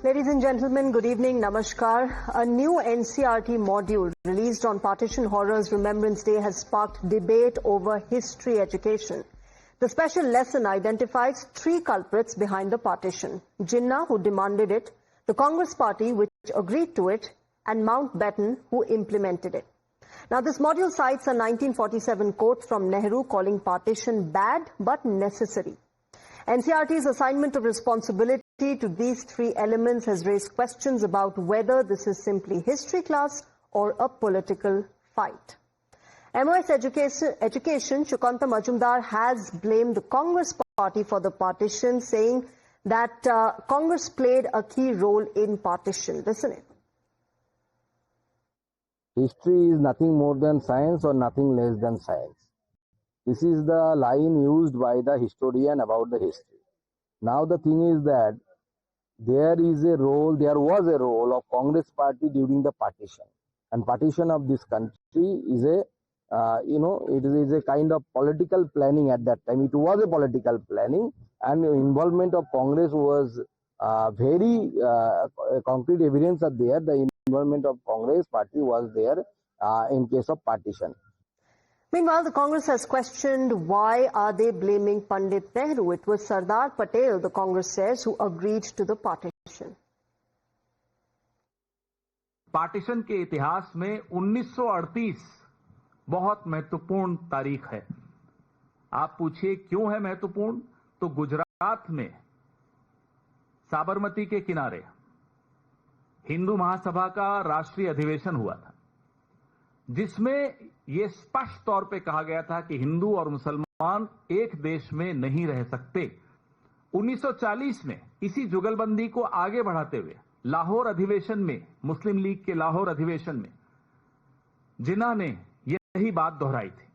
Ladies and gentlemen, good evening, namaskar. A new NCERT module released on Partition Horrors Remembrance Day has sparked debate over history education. The special lesson identifies three culprits behind the partition: Jinnah, who demanded it, the Congress party, which agreed to it, and Mountbatten, who implemented it. Now, this module cites a 1947 quote from Nehru calling partition bad but necessary. NCERT's assignment of responsibility to these three elements has raised questions about whether this is simply history class or a political fight. MOS Education, Shukanta Majumdar has blamed the Congress party for the partition, saying that Congress played a key role in partition. Listen in. History is nothing more than science or nothing less than science. This is the line used by the historian about the history. Now the thing is that there was a role of Congress party during the partition. And partition of this country is it is a kind of political planning at that time. It was a political planning, and the involvement of Congress was very concrete evidence are there. The involvement of Congress party was there in case of partition. Meanwhile, the Congress has questioned why are they blaming Pandit Nehru. It was Sardar Patel, the Congress says, who agreed to the partition. Partition के इतिहास में 1938 बहुत महत्वपूर्ण तारीख है। आप पूछिए क्यों है महत्वपूर्ण? तो गुजरात में साबरमती के किनारे हिंदू महासभा का राष्ट्रीय अधिवेशन हुआ था, जिसमें यह स्पष्ट तौर पे कहा गया था कि हिंदू और मुसलमान एक देश में नहीं रह सकते। 1940 में इसी जुगलबंदी को आगे बढ़ाते हुए लाहौर अधिवेशन में, मुस्लिम लीग के लाहौर अधिवेशन में जिन्ना ने यही बात दोहराई थी।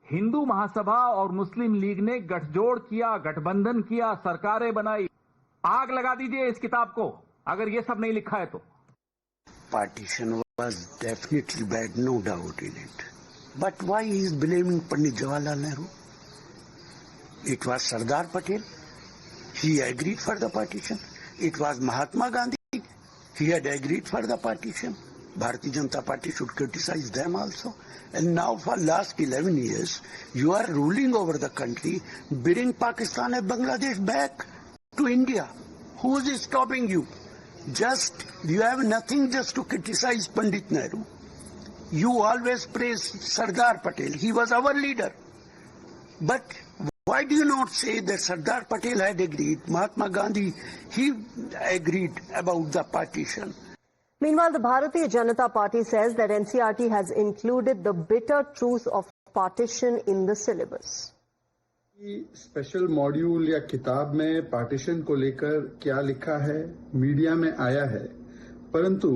हिंदू महासभा और मुस्लिम लीग ने गठजोड़ किया, गठबंधन किया, सरकारें बनाई। आग लगा दीजिए इस किताब को अगर ये सब नहीं लिखा है तो। Partition was definitely bad, no doubt in it. But why he is blaming Pandit Jawaharlal Nehru? It was Sardar Patel. He agreed for the partition. It was Mahatma Gandhi. He had agreed for the partition. Bharatiya Janata Party should criticize them also. And now for last 11 years, you are ruling over the country, bidding Pakistan and Bangladesh back to India. Who is stopping you? You have nothing just to criticize Pandit Nehru. You always praise Sardar Patel. He was our leader. But why do you not say that Sardar Patel had agreed, Mahatma Gandhi, he agreed about the partition? Meanwhile, the Bharatiya Janata Party says that NCERT has included the bitter truth of partition in the syllabus. Special module या किताब में partition को लेकर क्या लिखा है media में आया है, परंतु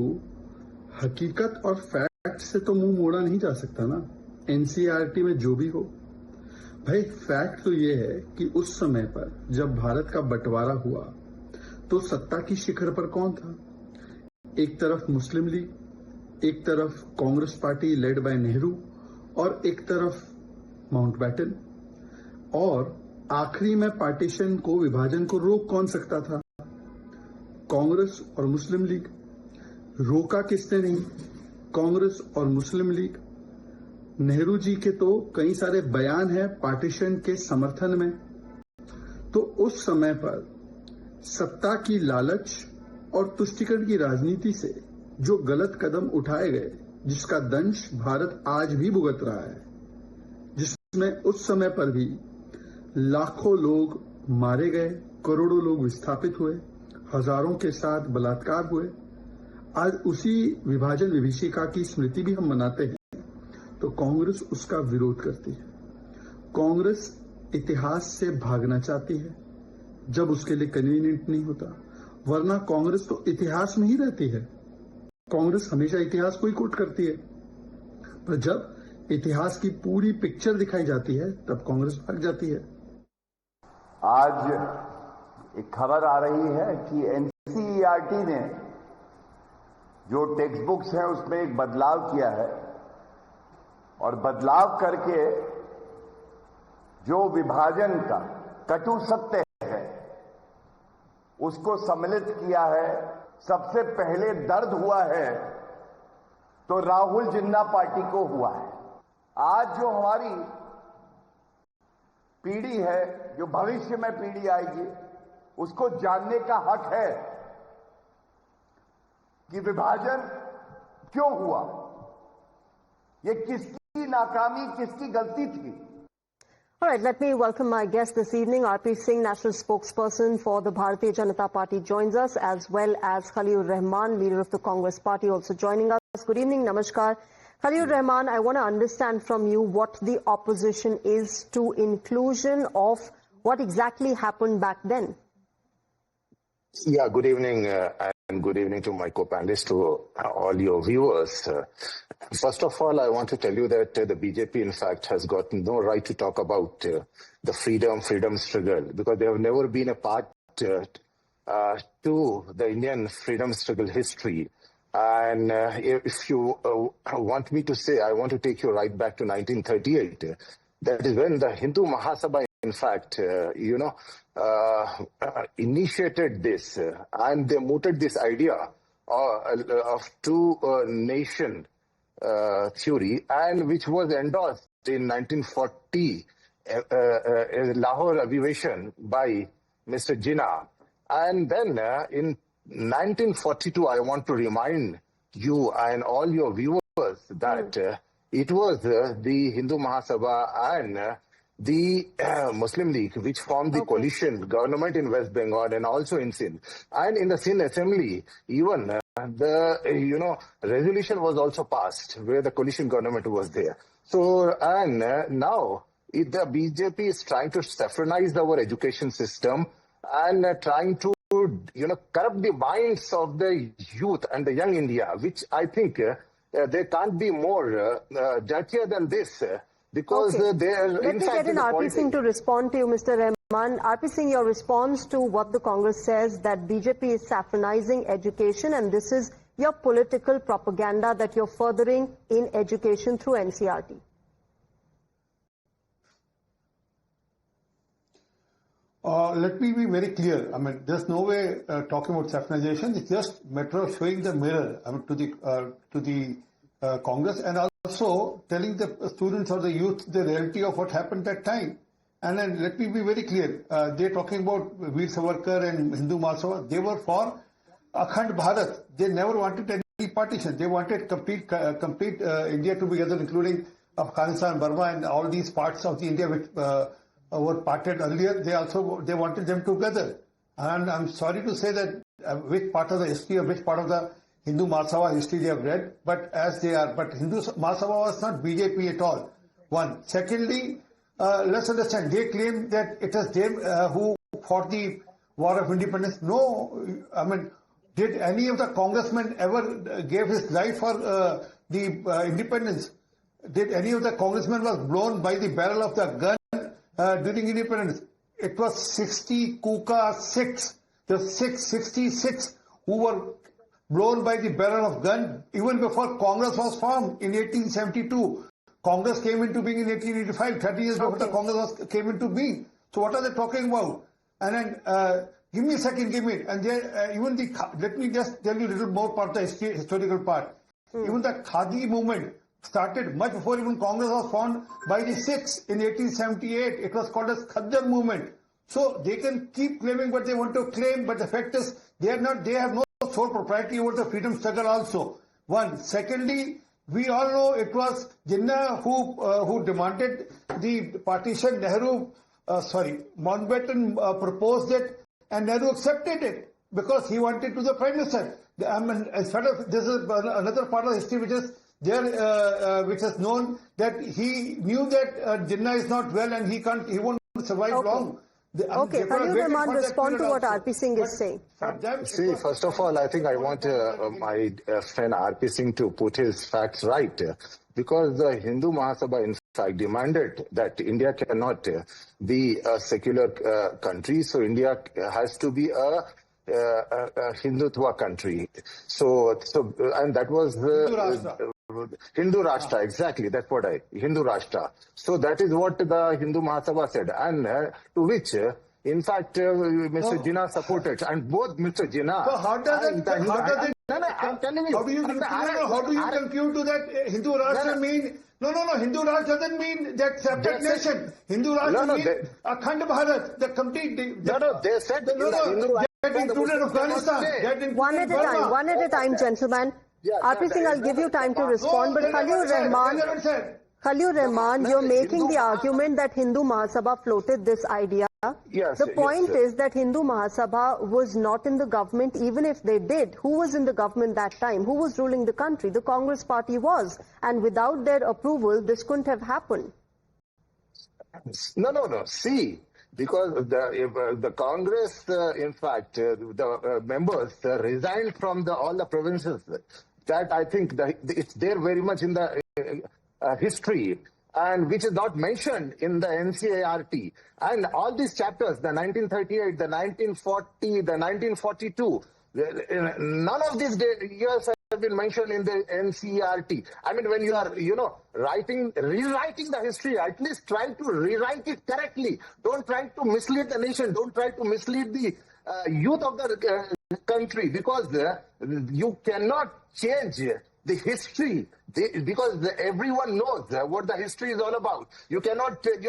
हकीकत और फैक्ट से तो मुंह मोड़ा नहीं जा सकता ना। एनसीईआरटी में जो भी हो, भाई फैक्ट तो ये है कि उस समय पर जब भारत का बंटवारा हुआ तो सत्ता की शिखर पर कौन था? एक तरफ मुस्लिम लीग, एक तरफ Congress party led by Nehru और एक तरफ माउंटबैटन। और आखिरी में पार्टीशन को, विभाजन को रोक कौन सकता था? कांग्रेस और मुस्लिम लीग। रोका किसने नहीं? कांग्रेस और मुस्लिम लीग। नेहरू जी के तो कई सारे बयान हैं पार्टीशन के समर्थन में। तो उस समय पर सत्ता की लालच और तुष्टीकरण की राजनीति से जो गलत कदम उठाए गए, जिसका दंश भारत आज भी भुगत रहा है, जिसमें उस समय पर भी लाखों लोग मारे गए, करोड़ों लोग विस्थापित हुए, हजारों के साथ बलात्कार हुए, आज उसी विभाजन विभीषिका की स्मृति भी हम मनाते हैं, तो कांग्रेस उसका विरोध करती है। कांग्रेस इतिहास से भागना चाहती है जब उसके लिए कन्वीनियंट नहीं होता, वरना कांग्रेस तो इतिहास में ही रहती है। कांग्रेस हमेशा इतिहास को ही कोट करती है, पर जब इतिहास की पूरी पिक्चर दिखाई जाती है तब कांग्रेस भाग जाती है। आज एक खबर आ रही है कि एनसीईआरटी ने जो टेक्स्ट बुक्स हैं उसमें एक बदलाव किया है और बदलाव करके जो विभाजन का कटु सत्य है उसको सम्मिलित किया है, सबसे पहले दर्द हुआ है तो राहुल जिन्ना पार्टी को हुआ है। आज जो हमारी पीढ़ी है, जो भविष्य में पीढ़ी आएगी, उसको जानने का हक है कि विभाजन क्यों हुआ, ये किसकी नाकामी, किसकी गलती थी। All right, let me welcome my guest this evening. RP Singh, National Spokesperson for the Bharatiya Janata Party, joins us, as well as Khalil Rahman, leader of the Congress Party, also joining us. Good evening, Namaskar. Khalil Rahman, I want to understand from you what the opposition is to inclusion of what exactly happened back then. Yeah, good evening, and good evening to my co-panelists, to all your viewers. First of all, I want to tell you that the BJP, in fact, has got no right to talk about the freedom struggle, because they have never been a part to the Indian freedom struggle history. And if you want me to say, I want to take you right back to 1938. That is when the Hindu Mahasabha, in fact, initiated this, and they mooted this idea of two-nation theory, and which was endorsed in 1940 Lahore Abbreviation by Mr. Jinnah. And then in 1942, I want to remind you and all your viewers that it was the Hindu Mahasabha and the Muslim League which formed the coalition government in West Bengal and also in Sindh. And in the Sindh Assembly, even the resolution was also passed where the coalition government was there. So, and now the BJP is trying to saffronize our education system and trying to corrupt the minds of the youth and the young India, which I think they can't be more dirtier than this. Because they are, Let me get in RP Singh to respond to you, Mr. Rahman. RP Singh, your response to what the Congress says, that BJP is saffronizing education, and this is your political propaganda that you're furthering in education through NCERT. Let me be very clear. I mean, there's no way talking about saffronization. It's just a matter of showing the mirror, I mean, to the Congress, and also telling the students or the youth the reality of what happened that time. And then let me be very clear. They're talking about Veer Savarkar and Hindu Mahasabha. They were for Akhand Bharat. They never wanted any partition. They wanted complete India to be together, including Afghanistan, Burma, and all these parts of the India which were parted earlier. They wanted them together. And I'm sorry to say that which part of the history or which part of the Hindu Mahasabha history they have read, but as they are. But Hindu Mahasabha was not BJP at all. One. Secondly, let's understand, they claim that it was them who fought the War of Independence. No, I mean, did any of the congressmen ever gave his life for the independence? Did any of the congressmen was blown by the barrel of the gun during independence? It was 60 Kuka 6, the 66 who were blown by the barrel of gun even before Congress was formed in 1872. Congress came into being in 1885, 30 years before the Congress came into being. So what are they talking about? And then, give me a second, and then let me just tell you a little more part of the historical part. Even the Khadi movement started much before even Congress was formed by the Sikhs in 1878. It was called as Khaddar movement. So they can keep claiming what they want to claim, but the fact is they have no sole propriety over the freedom struggle also. One. Secondly, we all know it was Jinnah who demanded the partition. Mountbatten proposed it, and Nehru accepted it because he wanted to the Prime Minister. I mean, as far as this is another part of history which is there, which is known, that he knew that Jinnah is not well and he won't survive long. Okay, Khalil Rahman, respond to what RP Singh is saying. See, first of all, I think I want my friend RP Singh to put his facts right. Because the Hindu Mahasabha, in fact, demanded that India cannot be a secular country, so India has to be a Hindutva country. And that was the Hindu Rashtra, exactly, that's what Hindu Rashtra. So that is what the Hindu Mahasabha said, and to which In fact, Mr. Jinnah supported, and both Mr. Jinnah. So how does it? I'm telling you. How do you compute to that Hindu Rashtra mean? No. Hindu Rashtra doesn't mean that separate nation. Hindu Rashtra means Akhand Bharat, the complete. They said that included Afghanistan. One at a time, gentlemen. RP Singh, I'll give you time to respond, but Khalil Rahman, you're making the argument that Hindu Mahasabha floated this idea. Yes, the point is that Hindu Mahasabha was not in the government, even if they did. Who was in the government that time? Who was ruling the country? The Congress party was. And without their approval, this couldn't have happened. No. See, because the Congress, in fact, the members resigned from all the provinces. That I think it's there very much in the history, and which is not mentioned in the NCERT. And all these chapters, the 1938, the 1940, the 1942, none of these years have been mentioned in the NCERT. I mean, when you are, rewriting the history, at least try to rewrite it correctly. Don't try to mislead the nation. Don't try to mislead the youth of the country, because you cannot change the history, because everyone knows what the history is all about. You cannot, take...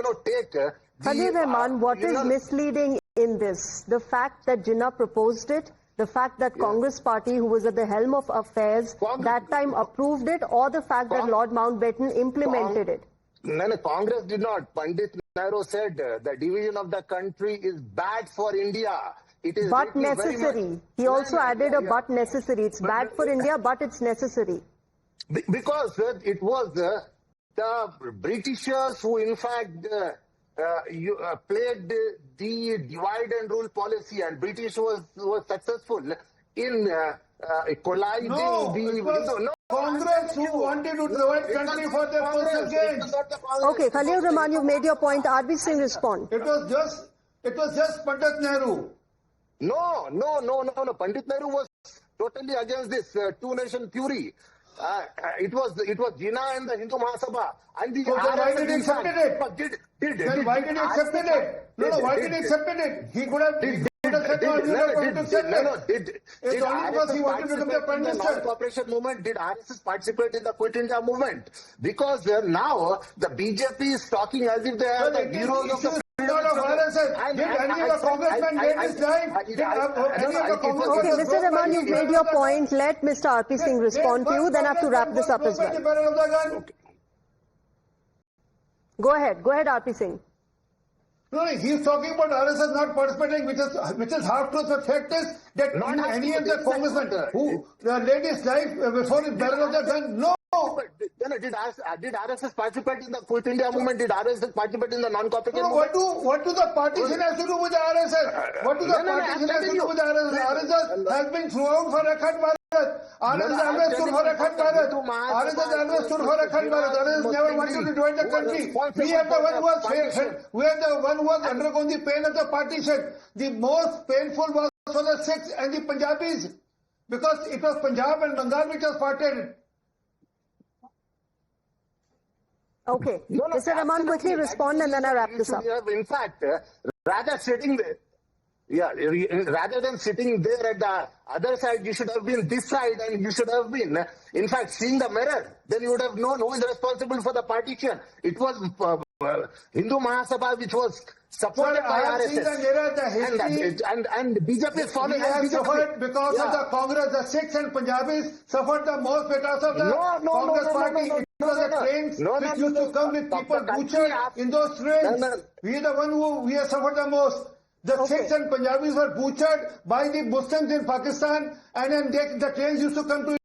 Khalil Rahman, what is misleading in this? The fact that Jinnah proposed it, the fact that Congress party, who was at the helm of affairs, that time approved it, or the fact that Lord Mountbatten implemented it? No, Congress did not. Pandit Nehru said the division of the country is bad for India. It is but necessary. He also added a but necessary. It's bad for India, but it's necessary. Because it was the Britishers who, in fact, played the divide and rule policy, and British was successful in colliding Congress who wanted to divide country for their personal gains. Okay, Khalil Rahman, you've made your point. RP Singh, respond. It was just Pandit Nehru. No. Pandit Nehru was totally against this two-nation theory. It was Jinnah and the Hindu Mahasabha. And the why did he accept it? Why did he accept it? Why did he accept it? He could have said it's only because he wanted to become the Prime Minister. In the non-cooperation movement, did RSS participate in the Quit India movement? Because now the BJP is talking as if they are the heroes of the... Did any of the congressmen made his life? Okay, Mr. Rahman, you've made your point. Let Mr. RP Singh respond to you. Then I have to wrap this up as well. Go ahead, RP Singh. No, he's talking about RSS not participating, which is half-truth. The fact is that any of the congressmen who laid his life before his barrel of the gun, no. Did RSS participate in the Quit India movement? Did RSS participate in the non-cooperation movement? What do the partition have to do with the RSS? What do the partition have to do with the RSS? RSS has been throughout for Akhand Bharat. RSS always stood for Akhand Bharat. RSS always stood for Akhand Bharat. RSS never wanted to divide the country. We are the one who was undergone the pain of the partition. The most painful was for the Sikhs and the Punjabis, because it was Punjab and Bengal which was partitioned. Okay. Mr. Rahman, quickly respond and then I wrap this up. In fact, rather than sitting there at the other side, you should have been this side, and you should have been, in fact, seeing the mirror. Then you would have known who is responsible for the partition. It was Hindu Mahasabha, which was supported by RSS. And BJP is following. Suffered because of the Congress. The Sikhs and Punjabis suffered the most because of the Congress party. It was the trains which used to come with people butchered in those trains. We are the one who have suffered the most. The Sikhs and Punjabis were butchered by the Muslims in Pakistan, and then the trains used to come to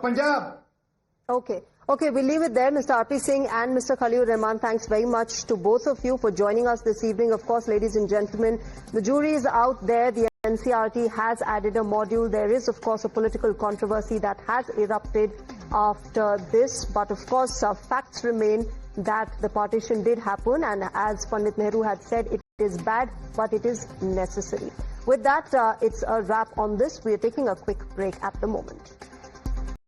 Punjab. Okay, we'll leave it there. Mr. RP Singh and Mr. Khalil Rahman, thanks very much to both of you for joining us this evening. Of course, ladies and gentlemen, the jury is out there. The NCERT has added a module. There is, of course, a political controversy that has erupted after this. But, of course, facts remain that the partition did happen. And as Pandit Nehru had said, it is bad, but it is necessary. With that, it's a wrap on this. We are taking a quick break at the moment.